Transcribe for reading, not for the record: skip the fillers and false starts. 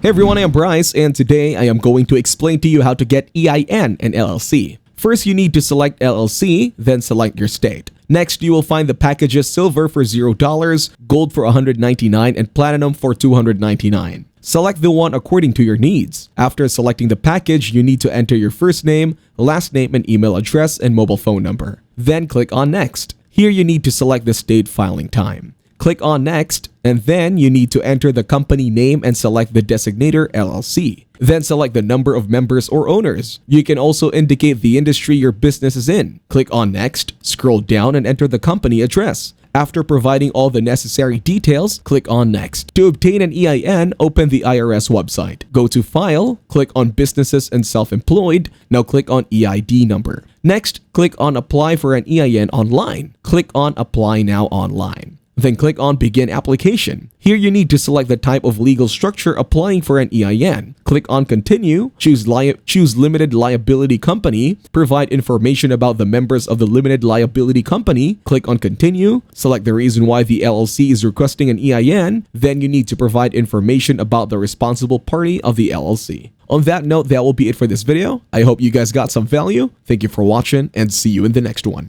Hey everyone, I am Bryce, and today I am going to explain to you how to get EIN and LLC. First, you need to select LLC, then select your state. Next, you will find the packages Silver for $0, Gold for $199, and Platinum for $299. Select the one according to your needs. After selecting the package, you need to enter your first name, last name, and email address and mobile phone number. Then click on Next. Here you need to select the state filing time. Click on Next, and then you need to enter the company name and select the designator LLC. Then select the number of members or owners. You can also indicate the industry your business is in. Click on Next, scroll down and enter the company address. After providing all the necessary details, click on Next. To obtain an EIN, open the IRS website. Go to File, click on Businesses and Self-Employed. Now click on EID number. Next, click on Apply for an EIN online. Click on Apply Now online. Then click on Begin Application. Here you need to select the type of legal structure applying for an EIN. Click on Continue, choose Limited Liability Company, provide information about the members of the Limited Liability Company, click on Continue, select the reason why the LLC is requesting an EIN, then you need to provide information about the responsible party of the LLC. On that note, that will be it for this video. I hope you guys got some value. Thank you for watching and see you in the next one.